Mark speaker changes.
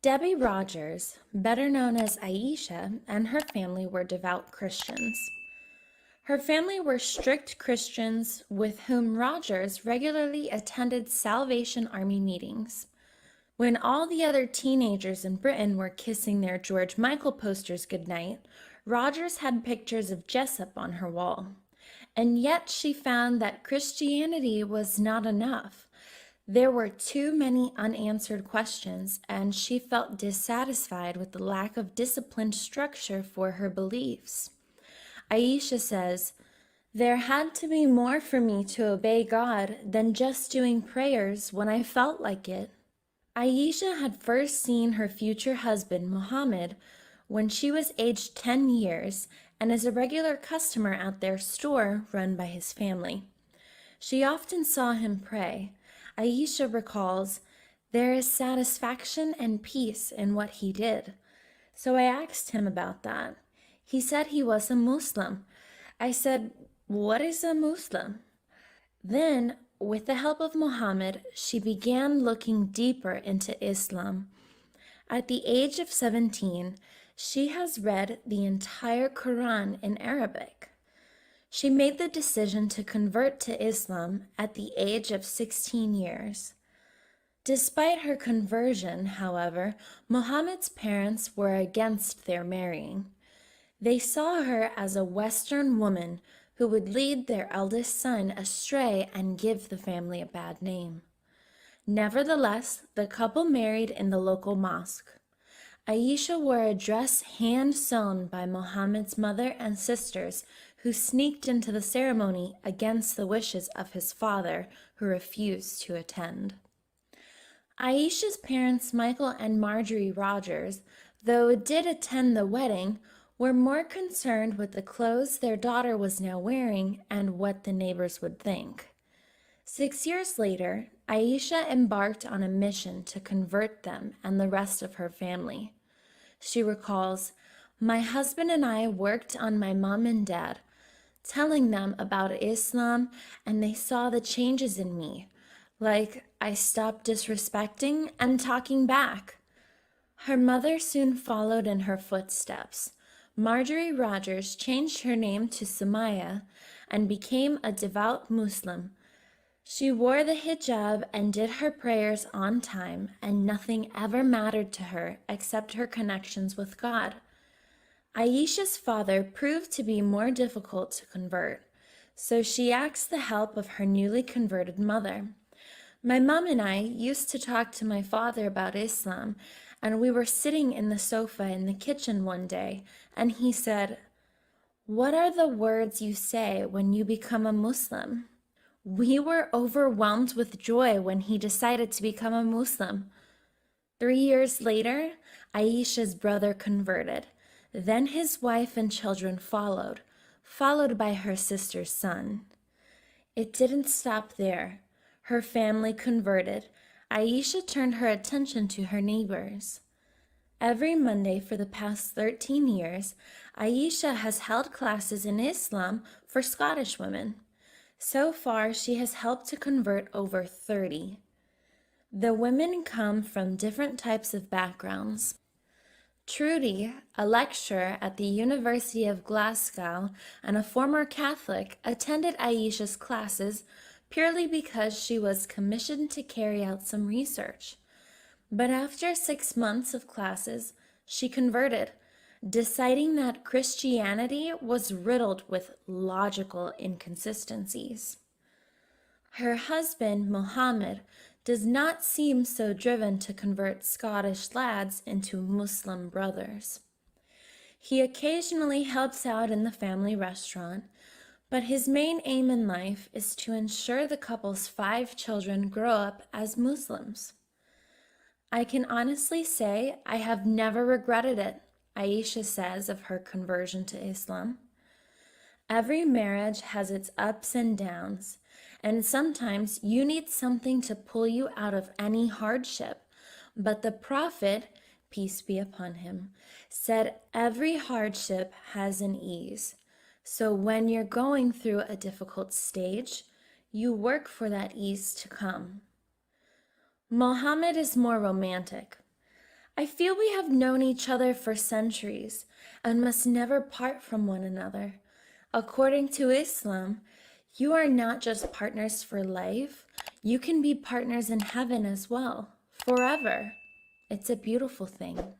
Speaker 1: Debbie Rogers, better known as Aisha, and her family were devout Christians. Her family were strict Christians with whom Rogers regularly attended Salvation Army meetings. When all the other teenagers in Britain were kissing their George Michael posters goodnight, Rogers had pictures of Jessup on her wall. And yet she found that Christianity was not enough. There were too many unanswered questions, and she felt dissatisfied with the lack of disciplined structure for her beliefs. Aisha says, "There had to be more for me to obey God than just doing prayers when I felt like it." Aisha had first seen her future husband, Muhammad, when she was aged 10 years and is a regular customer at their store run by his family. She often saw him pray. Aisha recalls, "There is satisfaction and peace in what he did." So I asked him about that. He said he was a Muslim. I said, "What is a Muslim?" Then, with the help of Muhammad, she began looking deeper into Islam. At the age of 17, she has read the entire Quran in Arabic. She made the decision to convert to Islam at the age of 16 years. Despite her conversion, however, Muhammad's parents were against their marrying. They saw her as a Western woman who would lead their eldest son astray and give the family a bad name. Nevertheless, the couple married in the local mosque. Aisha wore a dress hand-sewn by Muhammad's mother and sisters, who sneaked into the ceremony against the wishes of his father, who refused to attend. Aisha's parents, Michael and Marjorie Rogers, though did attend the wedding, were more concerned with the clothes their daughter was now wearing and what the neighbors would think. 6 years later, Aisha embarked on a mission to convert them and the rest of her family. She recalls, "My husband and I worked on my mom and dad, telling them about Islam, and they saw the changes in me, like I stopped disrespecting and talking back." Her mother soon followed in her footsteps. Marjorie Rogers changed her name to Sumaya and became a devout Muslim. She wore the hijab and did her prayers on time, and nothing ever mattered to her except her connections with God. Aisha's father proved to be more difficult to convert, so she asked the help of her newly converted mother. "My mom and I used to talk to my father about Islam, and we were sitting in the sofa in the kitchen one day, and he said, 'What are the words you say when you become a Muslim?' We were overwhelmed with joy when he decided to become a Muslim." 3 years later, Aisha's brother converted. Then his wife and children followed by her sister's son. It didn't stop there. Her family converted. Aisha turned her attention to her neighbors. Every Monday for the past 13 years, Aisha has held classes in Islam for Scottish women. So far, she has helped to convert over 30. The women come from different types of backgrounds. Trudy, a lecturer at the University of Glasgow and a former Catholic, attended Aisha's classes purely because she was commissioned to carry out some research. But after 6 months of classes, she converted, deciding that Christianity was riddled with logical inconsistencies. Her husband, Muhammad, does not seem so driven to convert Scottish lads into Muslim brothers. He occasionally helps out in the family restaurant, but his main aim in life is to ensure the couple's 5 children grow up as Muslims. "I can honestly say I have never regretted it," Aisha says of her conversion to Islam. "Every marriage has its ups and downs, and sometimes you need something to pull you out of any hardship. But the Prophet, peace be upon him, said every hardship has an ease. So when you're going through a difficult stage, you work for that ease to come." Muhammad is more romantic. I feel we have known each other for centuries and must never part from one another. According to Islam, you are not just partners for life, you can be partners in heaven as well, forever. It's a beautiful thing.